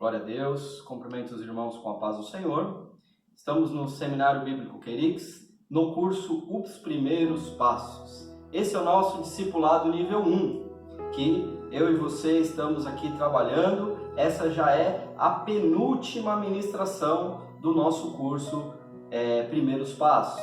Glória a Deus, cumprimento os irmãos com a paz do Senhor. Estamos no Seminário Bíblico Querix, no curso Os Primeiros Passos. Esse é o nosso discipulado nível 1, que eu e você estamos aqui trabalhando. Essa já é a penúltima ministração do nosso curso Primeiros Passos.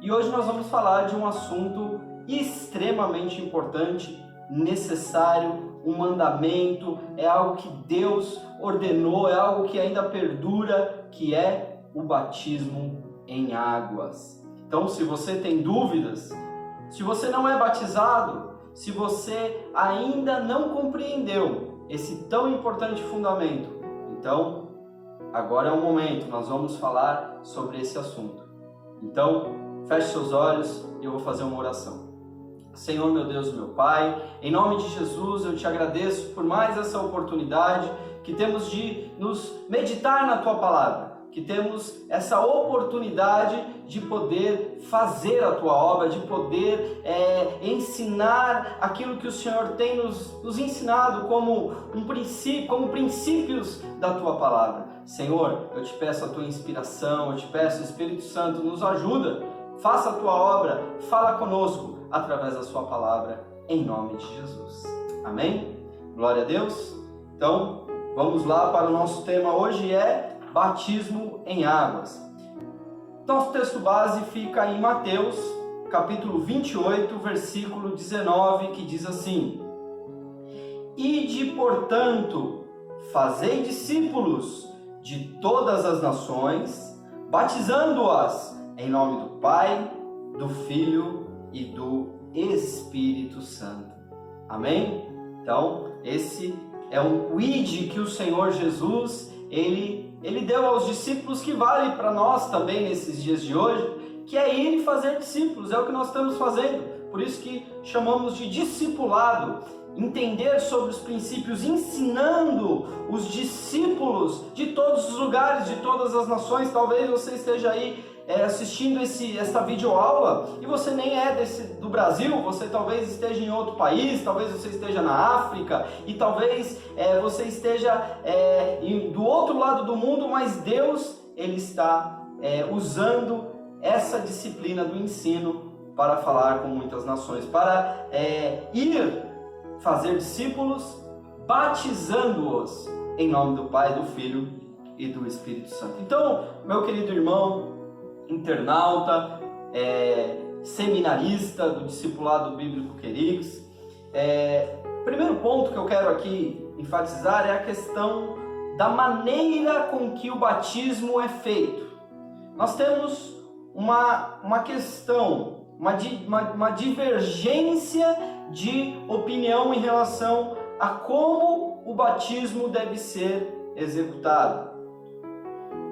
E hoje nós vamos falar de um assunto extremamente importante, necessário, um mandamento, é algo que Deus ordenou, é algo que ainda perdura, que é o batismo em águas. Então, se você tem dúvidas, se você não é batizado, se você ainda não compreendeu esse tão importante fundamento, então, agora é o momento, nós vamos falar sobre esse assunto. Então, feche seus olhos e eu vou fazer uma oração. Senhor, meu Deus, meu Pai, em nome de Jesus eu te agradeço por mais essa oportunidade que temos de nos meditar na Tua Palavra, que temos essa oportunidade de poder fazer a Tua obra, de poder ensinar aquilo que o Senhor tem nos ensinado como princípios da Tua Palavra. Senhor, eu te peço a Tua inspiração, eu te peço, Espírito Santo, nos ajuda, faça a Tua obra, fala conosco através da Sua Palavra, em nome de Jesus. Amém? Glória a Deus. Então, vamos lá para o nosso tema hoje, é batismo em águas. Nosso texto base fica em Mateus, capítulo 28, versículo 19, que diz assim: Ide, portanto, fazei discípulos de todas as nações, batizando-as em nome do Pai, do Filho e do Espírito Santo. Amém? Então, esse é um ide que o Senhor Jesus, ele deu aos discípulos, que vale para nós também nesses dias de hoje, que é ir e fazer discípulos, é o que nós estamos fazendo. Por isso que chamamos de discipulado, entender sobre os princípios, ensinando os discípulos de todos os lugares, de todas as nações. Talvez você esteja aí assistindo essa videoaula e você nem é do Brasil, você talvez esteja em outro país, talvez você esteja na África e talvez você esteja do outro lado do mundo, mas Deus ele está usando essa disciplina do ensino para falar com muitas nações, para ir fazer discípulos, batizando-os em nome do Pai, do Filho e do Espírito Santo. Então, meu querido irmão, internauta, seminarista do Discipulado Bíblico Querix, primeiro ponto que eu quero aqui enfatizar é a questão da maneira com que o batismo é feito. Nós temos uma questão, uma divergência de opinião em relação a como o batismo deve ser executado.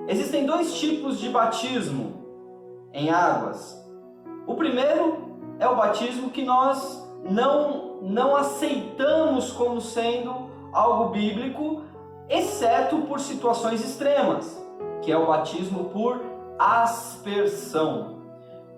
Existem dois tipos de batismo em águas. O primeiro é o batismo que nós não aceitamos como sendo algo bíblico, exceto por situações extremas, que é o batismo por aspersão.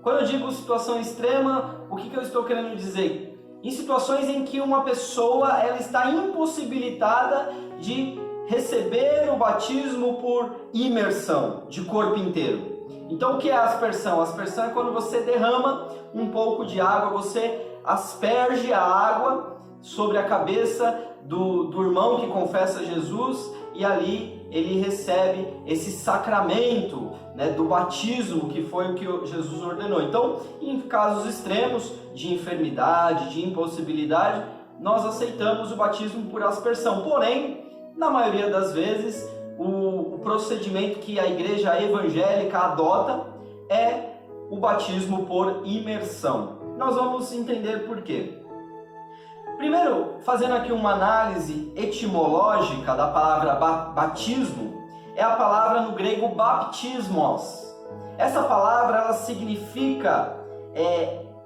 Quando eu digo situação extrema, o que eu estou querendo dizer? Em situações em que uma pessoa ela está impossibilitada de receber o batismo por imersão, de corpo inteiro. Então o que é a aspersão? A aspersão é quando você derrama um pouco de água, você asperge a água sobre a cabeça do irmão que confessa Jesus, e ali ele recebe esse sacramento, do batismo, que foi o que Jesus ordenou. Então, em casos extremos de enfermidade, de impossibilidade, nós aceitamos o batismo por aspersão. Porém, na maioria das vezes, o procedimento que a igreja evangélica adota é o batismo por imersão. Nós vamos entender por quê. Primeiro, fazendo aqui uma análise etimológica da palavra batismo, é a palavra no grego baptismos. Essa palavra ela significa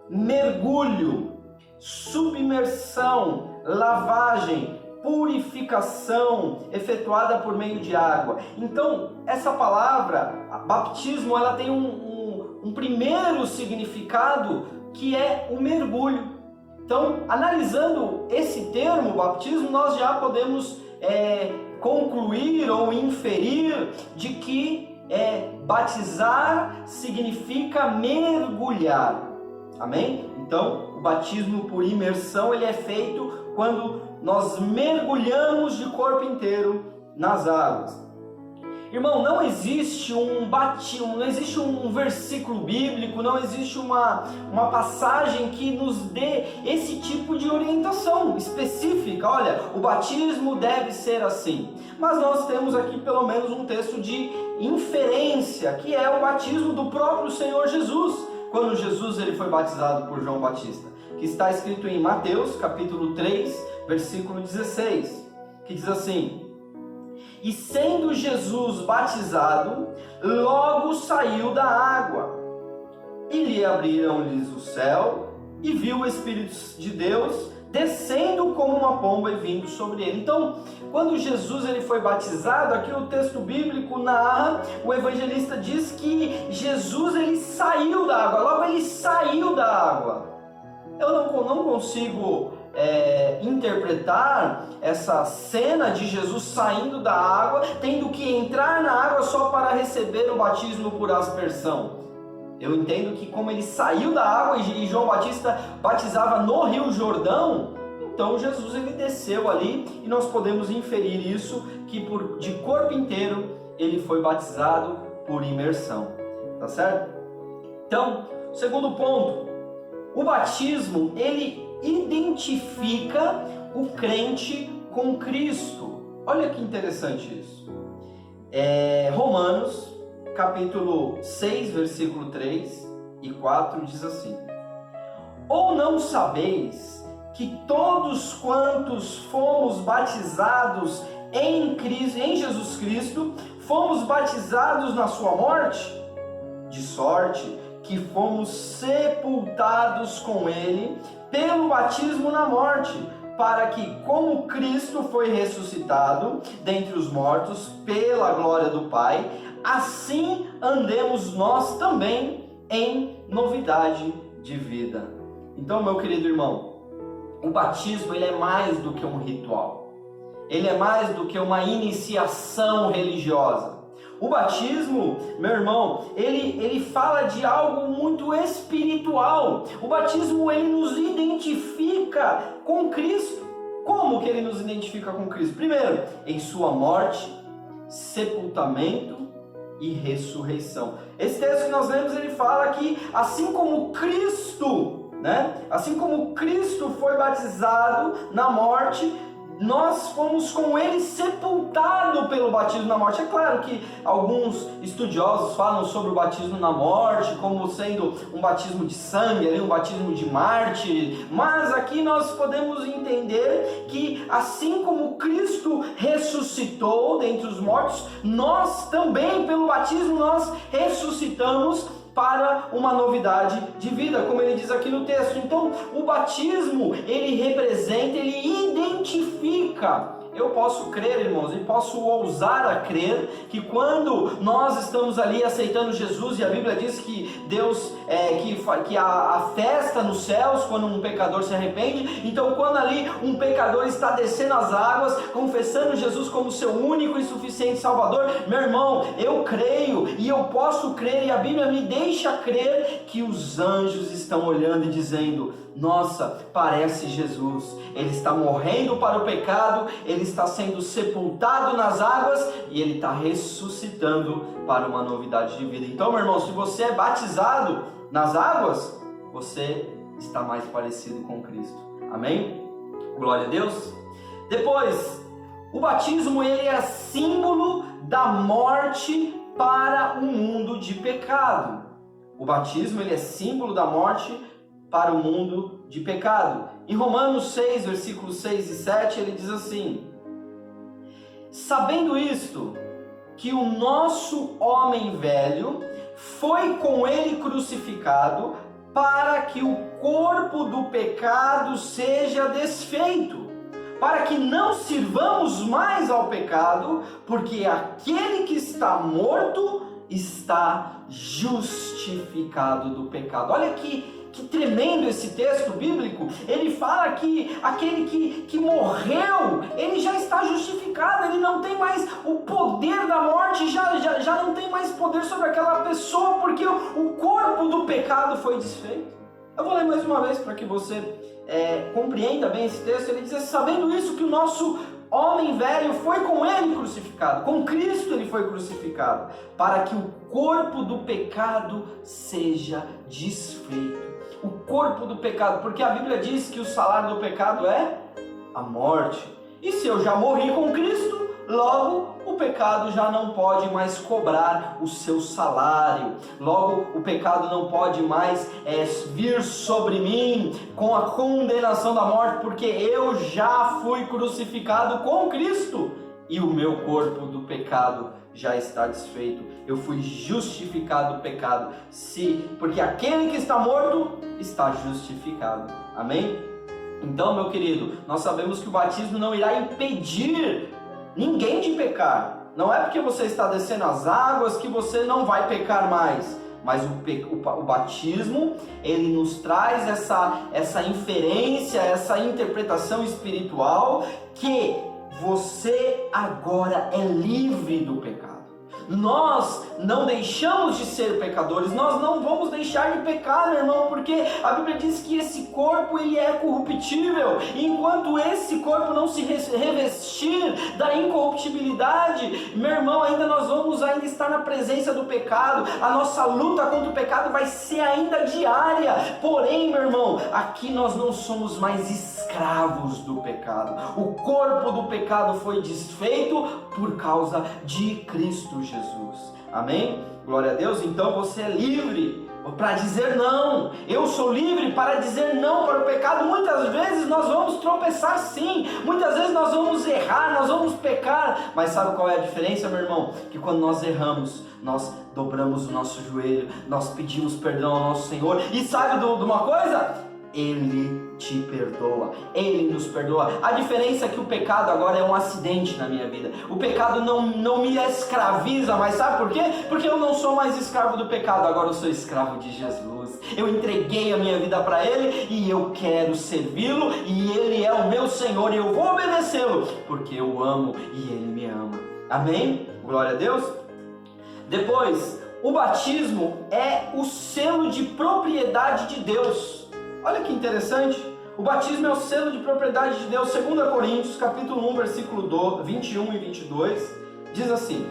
mergulho, submersão, lavagem, purificação efetuada por meio de água. Então, essa palavra, batismo, ela tem um primeiro significado que é o mergulho. Então, analisando esse termo, batismo, nós já podemos concluir ou inferir de que batizar significa mergulhar. Amém? Então, o batismo por imersão ele é feito quando nós mergulhamos de corpo inteiro nas águas. Irmão, não existe não existe um versículo bíblico, não existe uma passagem que nos dê esse tipo de orientação específica. Olha, o batismo deve ser assim. Mas nós temos aqui pelo menos um texto de inferência, que é o batismo do próprio Senhor Jesus, quando Jesus ele foi batizado por João Batista, que está escrito em Mateus, capítulo 3, versículo 16, que diz assim: e sendo Jesus batizado, logo saiu da água, e lhe abriram-lhes o céu, e viu o Espírito de Deus descendo como uma pomba e vindo sobre ele. Então, quando Jesus ele foi batizado, aqui no texto bíblico narra, o evangelista diz que Jesus ele saiu da água, logo ele saiu da água. Eu não consigo interpretar essa cena de Jesus saindo da água, tendo que entrar na água só para receber o batismo por aspersão. Eu entendo que como ele saiu da água e João Batista batizava no Rio Jordão, então Jesus ele desceu ali e nós podemos inferir isso, que de corpo inteiro ele foi batizado por imersão. Tá certo? Então, segundo ponto, o batismo ele identifica o crente com Cristo. Olha que interessante isso. Romanos, capítulo 6, versículo 3 e 4, diz assim: ou não sabeis que todos quantos fomos batizados em Jesus Cristo, fomos batizados na sua morte? De sorte que fomos sepultados com ele pelo batismo na morte, para que, como Cristo foi ressuscitado dentre os mortos pela glória do Pai, assim andemos nós também em novidade de vida. Então, meu querido irmão, o batismo ele é mais do que um ritual, ele é mais do que uma iniciação religiosa. O batismo, meu irmão, ele fala de algo muito espiritual. O batismo ele nos identifica com Cristo. Como que ele nos identifica com Cristo? Primeiro, em sua morte, sepultamento e ressurreição. Esse texto que nós lemos, ele fala que assim como Cristo, assim como Cristo foi batizado na morte, nós fomos com ele sepultado pelo batismo na morte. É claro que alguns estudiosos falam sobre o batismo na morte como sendo um batismo de sangue, um batismo de mártir, mas aqui nós podemos entender que assim como Cristo ressuscitou dentre os mortos, nós também pelo batismo nós ressuscitamos para uma novidade de vida, como ele diz aqui no texto. Então, o batismo, ele representa, ele identifica. Eu posso crer, irmãos, e posso ousar a crer que quando nós estamos ali aceitando Jesus, e a Bíblia diz que Deus, que a festa nos céus quando um pecador se arrepende, então quando ali um pecador está descendo as águas, confessando Jesus como seu único e suficiente Salvador, meu irmão, eu creio e eu posso crer, e a Bíblia me deixa crer que os anjos estão olhando e dizendo: nossa, parece Jesus, ele está morrendo para o pecado, ele está sendo sepultado nas águas e ele está ressuscitando para uma novidade de vida. Então, meu irmão, se você é batizado nas águas, você está mais parecido com Cristo. Amém? Glória a Deus. Depois, o batismo ele é símbolo da morte para o mundo de pecado. O batismo ele é símbolo da morte para o mundo de pecado. Em Romanos 6, versículos 6 e 7, ele diz assim: sabendo isto, que o nosso homem velho foi com ele crucificado, para que o corpo do pecado seja desfeito, para que não sirvamos mais ao pecado, porque aquele que está morto está justificado do pecado. Olha que que tremendo esse texto bíblico. Ele fala que aquele que morreu, ele já está justificado, ele não tem mais o poder da morte, já não tem mais poder sobre aquela pessoa, porque o corpo do pecado foi desfeito. Eu vou ler mais uma vez para que você compreenda bem esse texto. Ele diz assim: sabendo isso, que o nosso homem velho foi com ele crucificado, com Cristo ele foi crucificado, para que o corpo do pecado seja desfeito. O corpo do pecado, porque a Bíblia diz que o salário do pecado é a morte. E se eu já morri com Cristo, logo o pecado já não pode mais cobrar o seu salário. Logo o pecado não pode mais vir sobre mim com a condenação da morte, porque eu já fui crucificado com Cristo e o meu corpo do pecado já está desfeito. Eu fui justificado do pecado, porque aquele que está morto está justificado. Amém? Então, meu querido, nós sabemos que o batismo não irá impedir ninguém de pecar. Não é porque você está descendo as águas que você não vai pecar mais. Mas o batismo, ele nos traz essa inferência, essa interpretação espiritual, que você agora é livre do pecado. Nós não deixamos de ser pecadores, nós não vamos deixar de pecar, meu irmão, porque a Bíblia diz que esse corpo ele é corruptível, e enquanto esse corpo não se revestir da incorruptibilidade, meu irmão, nós vamos estar na presença do pecado. A nossa luta contra o pecado vai ser ainda diária. Porém, meu irmão, aqui nós não somos mais escravos do pecado. O corpo do pecado foi desfeito por causa de Cristo Jesus. Amém? Glória a Deus. Então você é livre para dizer não. Eu sou livre para dizer não para o pecado. Muitas vezes nós vamos tropeçar, sim. Muitas vezes nós vamos errar, nós vamos pecar. Mas sabe qual é a diferença, meu irmão? Que quando nós erramos, nós dobramos o nosso joelho, nós pedimos perdão ao nosso Senhor. E sabe de uma coisa? Ele te perdoa, Ele nos perdoa. A diferença é que o pecado agora é um acidente na minha vida. O pecado não me escraviza, mas sabe por quê? Porque eu não sou mais escravo do pecado, agora eu sou escravo de Jesus. Eu entreguei a minha vida para Ele e eu quero servi-lo, e Ele é o meu Senhor e eu vou obedecê-lo, porque eu amo e Ele me ama. Amém? Glória a Deus. Depois, o batismo é o selo de propriedade de Deus. Olha que interessante, o batismo é o selo de propriedade de Deus. 2 Coríntios, capítulo 1, versículo 21 e 22, diz assim: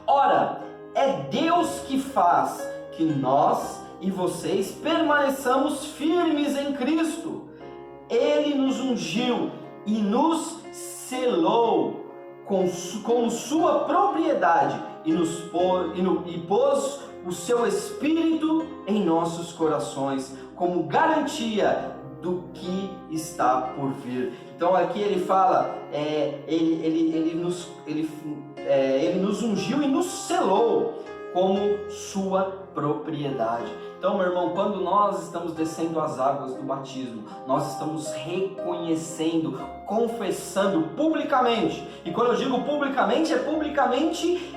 ora, é Deus que faz que nós e vocês permaneçamos firmes em Cristo. Ele nos ungiu e nos selou com sua propriedade e pôs o seu Espírito em nossos corações, como garantia do que está por vir. Então aqui ele fala, ele nos ungiu e nos selou como sua propriedade. Então, meu irmão, quando nós estamos descendo as águas do batismo, nós estamos reconhecendo, confessando publicamente. E quando eu digo publicamente, é publicamente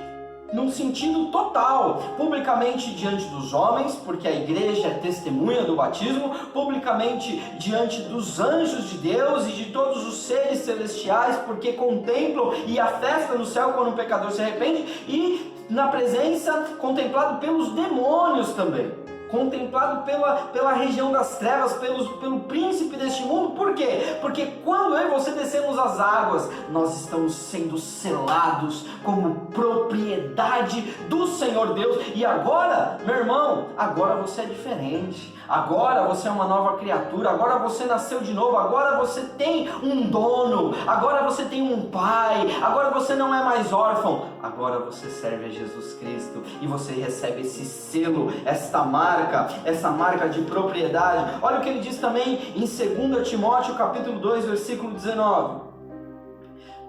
num sentido total, publicamente diante dos homens, porque a igreja é testemunha do batismo, publicamente diante dos anjos de Deus e de todos os seres celestiais, porque contemplam e a festa no céu quando um pecador se arrepende, e na presença, contemplado pelos demônios também, contemplado pela região das trevas, pelo príncipe deste mundo. Por quê? Porque quando eu e você descemos as águas, nós estamos sendo selados como propriedade do Senhor Deus. E agora, meu irmão, agora você é diferente. Agora você é uma nova criatura, agora você nasceu de novo, agora você tem um dono, agora você tem um pai, agora você não é mais órfão, agora você serve a Jesus Cristo e você recebe esse selo, essa marca de propriedade. Olha o que ele diz também em 2 Timóteo capítulo 2, versículo 19.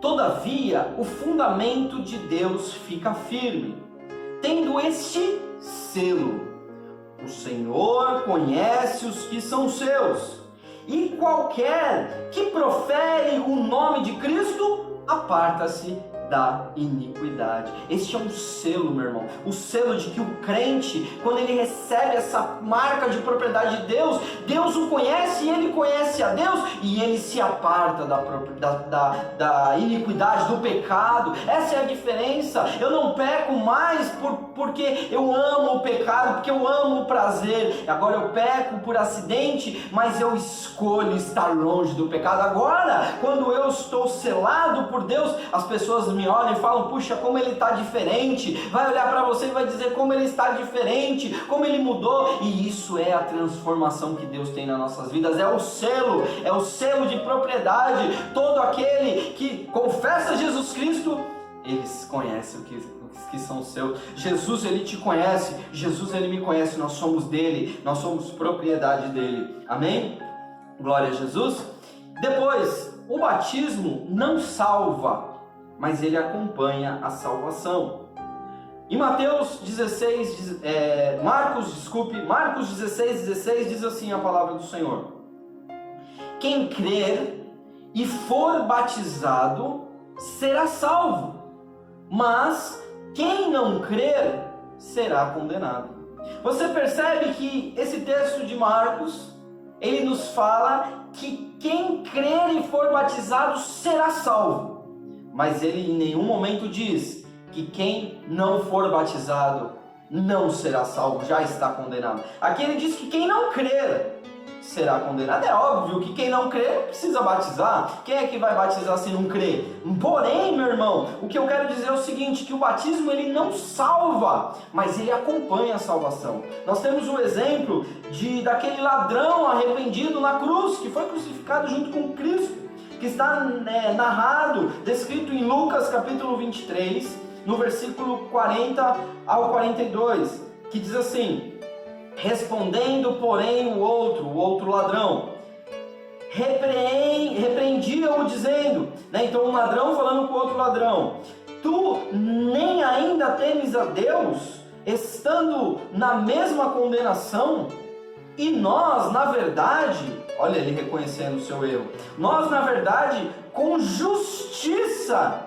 Todavia, o fundamento de Deus fica firme, tendo este selo: o Senhor conhece os que são seus, e qualquer que profere o nome de Cristo, aparta-se da iniquidade. Este é um selo, meu irmão, o selo de que o crente, quando ele recebe essa marca de propriedade de Deus, Deus o conhece e ele conhece a Deus e ele se aparta da iniquidade, do pecado. Essa é a diferença. Eu não peco mais porque eu amo o pecado, porque eu amo o prazer. Agora eu peco por acidente, mas eu escolho estar longe do pecado. Agora, quando eu estou selado por Deus, as pessoas me olham e falam: puxa, como ele está diferente. Vai olhar para você e vai dizer como ele está diferente, como ele mudou. E isso é a transformação que Deus tem nas nossas vidas. É o selo de propriedade. Todo aquele que confessa Jesus Cristo, eles conhecem o que são seus. Jesus, ele te conhece. Jesus, ele me conhece. Nós somos dele, nós somos propriedade dele. Amém? Glória a Jesus. Depois, o batismo não salva, mas ele acompanha a salvação. Em Marcos 16, 16 diz assim a palavra do Senhor: quem crer e for batizado será salvo, mas quem não crer será condenado. Você percebe que esse texto de Marcos, ele nos fala que quem crer e for batizado será salvo, mas ele em nenhum momento diz que quem não for batizado não será salvo, já está condenado. Aqui ele diz que quem não crer será condenado. É óbvio que quem não crê não precisa batizar. Quem é que vai batizar se não crê? Porém, meu irmão, o que eu quero dizer é o seguinte, que o batismo ele não salva, mas ele acompanha a salvação. Nós temos o exemplo daquele ladrão arrependido na cruz, que foi crucificado junto com Cristo, que está narrado, descrito em Lucas capítulo 23, no versículo 40 ao 42, que diz assim: respondendo, porém, o outro ladrão, repreendia-o dizendo, então um ladrão falando com o outro ladrão: tu nem ainda temes a Deus, estando na mesma condenação? E nós, na verdade, olha ele reconhecendo o seu erro, nós, na verdade, com justiça,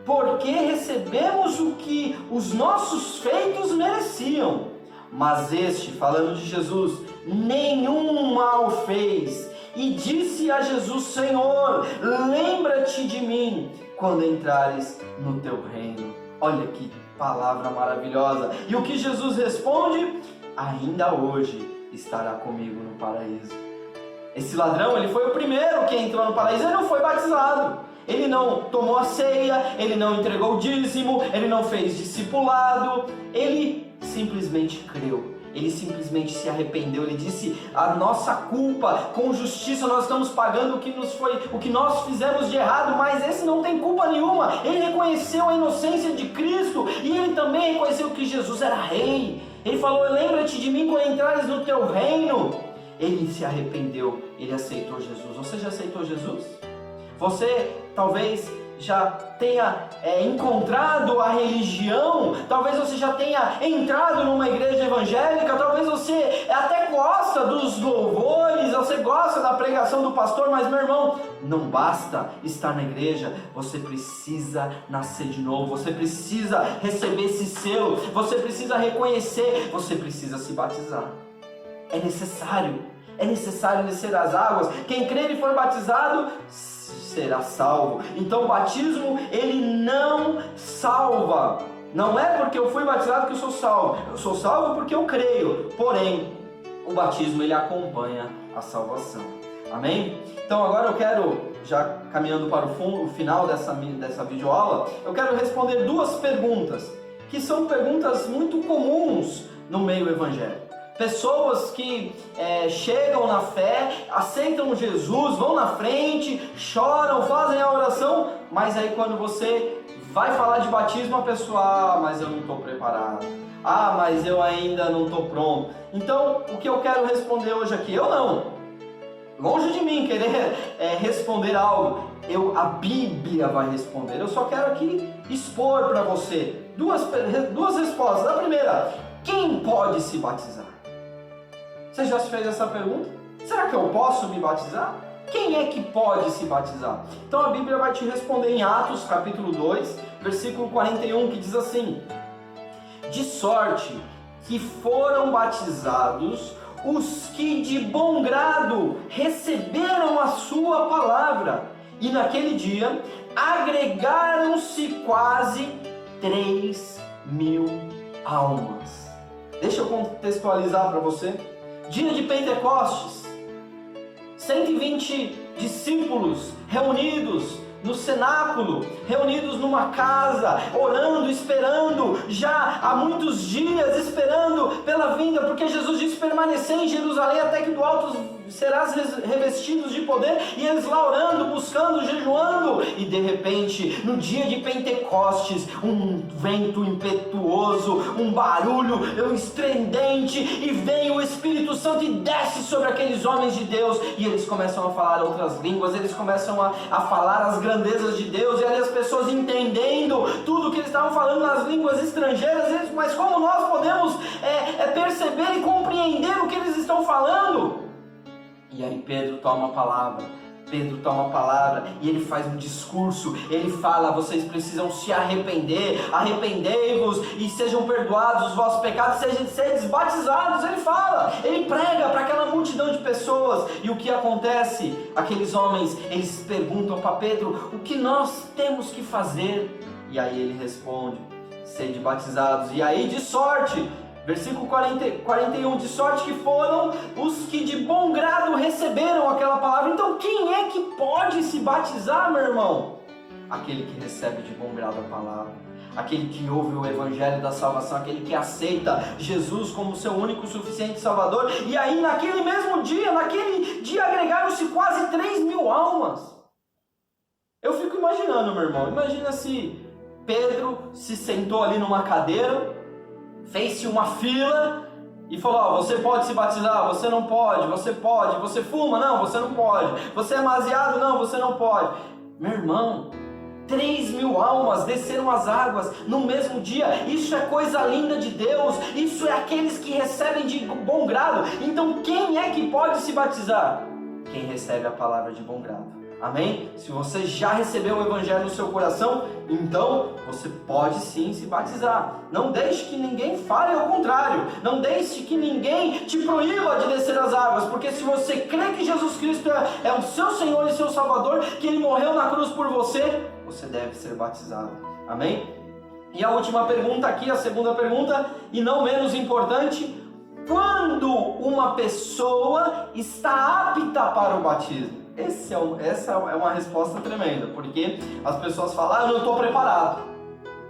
porque recebemos o que os nossos feitos mereciam. Mas este, falando de Jesus, nenhum mal fez, e disse a Jesus: Senhor, lembra-te de mim quando entrares no teu reino. Olha que palavra maravilhosa. E o que Jesus responde? Ainda hoje estará comigo no paraíso. Esse ladrão, ele foi o primeiro que entrou no paraíso. Ele não foi batizado, ele não tomou a ceia, ele não entregou o dízimo, ele não fez discipulado, ele simplesmente creu, ele simplesmente se arrependeu. Ele disse: a nossa culpa, com justiça nós estamos pagando o que nós fizemos de errado, mas esse não tem culpa nenhuma. Ele reconheceu a inocência de Cristo e ele também reconheceu que Jesus era rei. Ele falou: lembra-te de mim quando entrares no teu reino. Ele se arrependeu, ele aceitou Jesus. Você já aceitou Jesus? Você talvez já tenha encontrado a religião, talvez você já tenha entrado numa igreja evangélica, talvez você até gosta dos louvores, você gosta da pregação do pastor, mas meu irmão, não basta estar na igreja, você precisa nascer de novo, você precisa receber esse selo, você precisa reconhecer, você precisa se batizar. É necessário descer as águas. Quem crer e for batizado será salvo. Então o batismo, ele não salva. Não é porque eu fui batizado que eu sou salvo. Eu sou salvo porque eu creio. Porém, o batismo, ele acompanha a salvação. Amém? Então agora eu quero, já caminhando para o final dessa videoaula, eu quero responder duas perguntas, que são perguntas muito comuns no meio evangélico. Pessoas que chegam na fé, aceitam Jesus, vão na frente, choram, fazem a oração, mas aí quando você vai falar de batismo, a pessoa: mas eu não estou preparado, mas eu ainda não estou pronto. Então, o que eu quero responder hoje aqui, eu não, longe de mim querer responder algo, a Bíblia vai responder. Eu só quero aqui expor para você duas respostas. A primeira: quem pode se batizar? Você já se fez essa pergunta? Será que eu posso me batizar? quem é que pode se batizar? Então a Bíblia vai te responder em Atos capítulo 2, versículo 41, que diz assim: de sorte que foram batizados os que de bom grado receberam a sua palavra, e naquele dia agregaram-se quase 3.000 almas. Deixa eu contextualizar para você. Dia de Pentecostes, 120 discípulos reunidos no cenáculo, reunidos numa casa, orando, esperando, já há muitos dias, esperando pela vinda, porque Jesus disse: permanecer em Jerusalém até que do alto serás revestidos de poder, e eles lá orando, buscando, jejuando, e de repente, no dia de Pentecostes, um vento impetuoso, um barulho estridente, e vem o Espírito Santo e desce sobre aqueles homens de Deus, e eles começam a falar outras línguas, eles começam a falar as grandezas de Deus, e ali as pessoas entendendo tudo que eles estavam falando nas línguas estrangeiras, mas como nós podemos perceber e compreender o que eles estão falando? E aí Pedro toma a palavra e ele faz um discurso, ele fala: vocês precisam se arrepender, arrependei-vos e sejam perdoados os vossos pecados, sejam batizados. Ele fala, ele prega para aquela multidão de pessoas, e o que acontece? Aqueles homens, eles perguntam para Pedro: o que nós temos que fazer? E aí ele responde: sede batizados. E aí, de sorte, versículo 41, de sorte que foram os que de bom grado receberam aquela palavra. Então quem é que pode se batizar, meu irmão? Aquele que recebe de bom grado a palavra, aquele que ouve o evangelho da salvação, aquele que aceita Jesus como seu único e suficiente Salvador. E aí naquele dia agregaram-se quase 3.000 almas. Eu fico imaginando, meu irmão, imagina se Pedro se sentou ali numa cadeira, fez-se uma fila e falou: você pode se batizar, você não pode, você pode, você fuma, não, você não pode, você é demasiado, não, você não pode. Meu irmão, 3.000 almas desceram as águas no mesmo dia. Isso é coisa linda de Deus, isso é aqueles que recebem de bom grado. Então quem é que pode se batizar? Quem recebe a palavra de bom grado. Amém? Se você já recebeu o evangelho no seu coração, então você pode sim se batizar. Não deixe que ninguém fale ao contrário. Não deixe que ninguém te proíba de descer as águas, porque se você crê que Jesus Cristo é o seu Senhor e seu Salvador, que Ele morreu na cruz por você, você deve ser batizado. Amém? E a última pergunta aqui, a segunda pergunta, e não menos importante: quando uma pessoa está apta para o batismo? Essa é uma resposta tremenda, porque as pessoas falam: eu não estou preparado,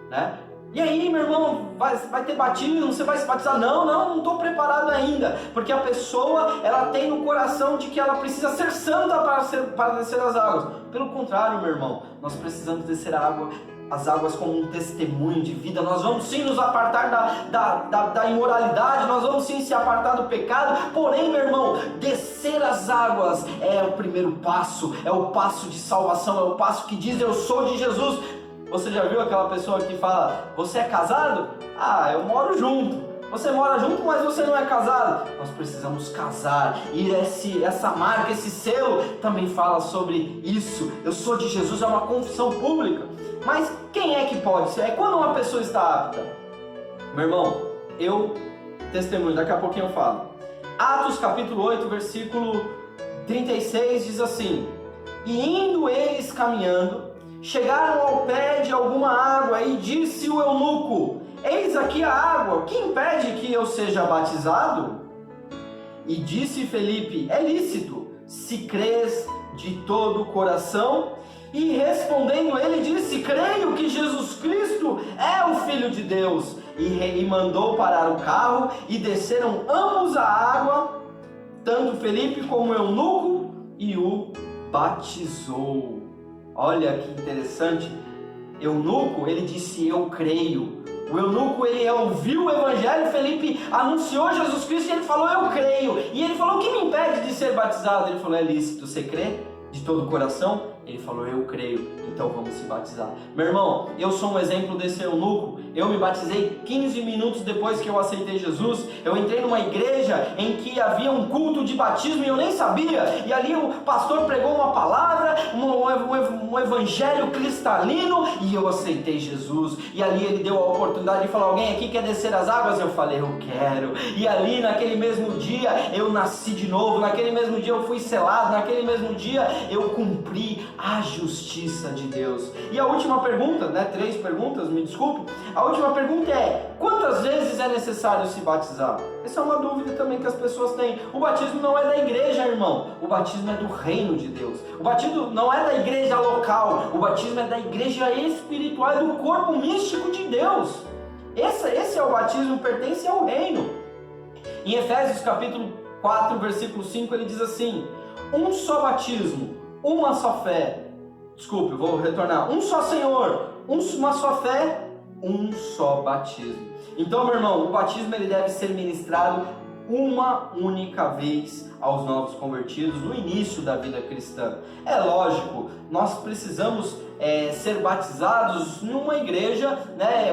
né? E aí, meu irmão, vai ter batismo, você vai se batizar? Não estou preparado ainda, porque a pessoa, ela tem no coração de que ela precisa ser santa para descer as águas. Pelo contrário, meu irmão, nós precisamos descer as águas como um testemunho de vida. Nós vamos sim nos apartar da imoralidade, nós vamos sim se apartar do pecado. Porém, meu irmão, descer as águas é o primeiro passo, é o passo de salvação, é o passo que diz: eu sou de Jesus. Você já viu aquela pessoa que fala: você é casado? Ah, eu moro junto. Você mora junto, mas você não é casado. Nós precisamos casar, e essa marca, esse selo também fala sobre isso. Eu sou de Jesus, é uma confissão pública. Mas quem é que pode ser? É quando uma pessoa está apta. Meu irmão, eu testemunho, daqui a pouquinho eu falo. Atos capítulo 8, versículo 36 diz assim: e indo eles caminhando, chegaram ao pé de alguma água, e disse o eunuco: eis aqui a água, que impede que eu seja batizado? E disse Felipe: é lícito, se crês de todo o coração. E respondendo ele disse: creio que Jesus Cristo é o Filho de Deus. E mandou parar o carro, e desceram ambos a água, tanto Felipe como o eunuco, e o batizou. Olha que interessante. Eunuco, ele disse: eu creio. O eunuco, ele ouviu o evangelho, Felipe anunciou Jesus Cristo, e ele falou: eu creio. E ele falou: o que me impede de ser batizado? Ele falou: é lícito, você crê? de todo o coração? Ele falou, eu creio, então vamos se batizar. Meu irmão, eu sou um exemplo desse eunuco. Eu me batizei 15 minutos depois que eu aceitei Jesus. Eu entrei numa igreja em que havia um culto de batismo e eu nem sabia. E ali o pastor pregou uma palavra, um evangelho cristalino, e eu aceitei Jesus. E ali ele deu a oportunidade de falar, alguém aqui quer descer as águas? Eu falei, eu quero. E ali naquele mesmo dia eu nasci de novo, naquele mesmo dia eu fui selado, naquele mesmo dia eu cumpri a justiça de Deus. E a última pergunta, 3 perguntas, me desculpe. A última pergunta é, quantas vezes é necessário se batizar? Essa é uma dúvida também que as pessoas têm. O batismo não é da igreja, irmão. O batismo é do reino de Deus. O batismo não é da igreja local. O batismo é da igreja espiritual, é do corpo místico de Deus. Esse é o batismo, pertence ao reino. Em Efésios capítulo 4, versículo 5, ele diz assim, um só batismo, uma só fé. Desculpe, vou retornar. Um só Senhor, uma só fé, um só batismo. Então, meu irmão, o batismo ele deve ser ministrado uma única vez aos novos convertidos no início da vida cristã. É lógico, nós precisamos ser batizados numa igreja,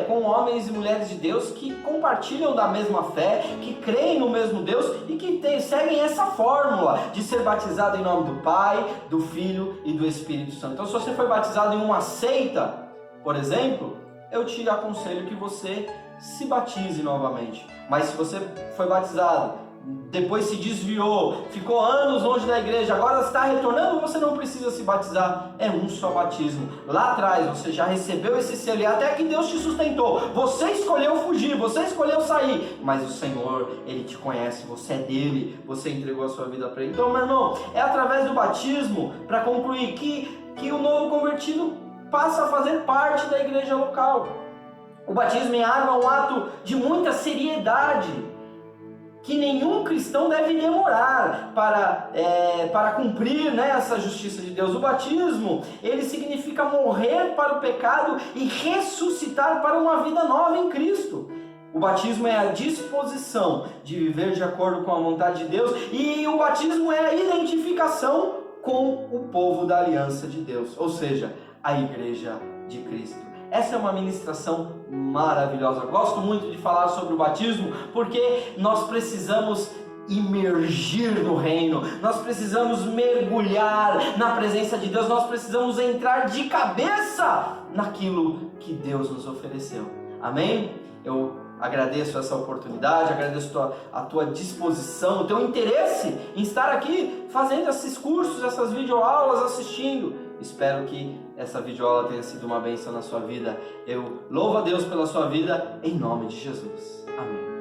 com homens e mulheres de Deus que compartilham da mesma fé, que creem no mesmo Deus e que seguem essa fórmula de ser batizado em nome do Pai, do Filho e do Espírito Santo. Então, se você foi batizado em uma seita, por exemplo, eu te aconselho que você se batize novamente. Mas se você foi batizado, depois se desviou, ficou anos longe da igreja, agora está retornando, você não precisa se batizar, é um só batismo. Lá atrás você já recebeu esse selo e até que Deus te sustentou. Você escolheu fugir, você escolheu sair, mas o Senhor, Ele te conhece, você é dele, você entregou a sua vida para Ele. Então, meu irmão, é através do batismo, para concluir, que o novo convertido passa a fazer parte da igreja local. O batismo em água é um ato de muita seriedade, que nenhum cristão deve demorar para cumprir essa justiça de Deus. O batismo, ele significa morrer para o pecado e ressuscitar para uma vida nova em Cristo. O batismo é a disposição de viver de acordo com a vontade de Deus, e o batismo é a identificação com o povo da aliança de Deus, ou seja, a igreja de Cristo. Essa é uma ministração maravilhosa. Eu gosto muito de falar sobre o batismo porque nós precisamos imergir no reino, nós precisamos mergulhar na presença de Deus, nós precisamos entrar de cabeça naquilo que Deus nos ofereceu. Amém? Eu agradeço essa oportunidade, agradeço a tua disposição, o teu interesse em estar aqui fazendo esses cursos, essas videoaulas, assistindo. Espero que essa videoaula tenha sido uma bênção na sua vida. Eu louvo a Deus pela sua vida, em nome de Jesus. Amém.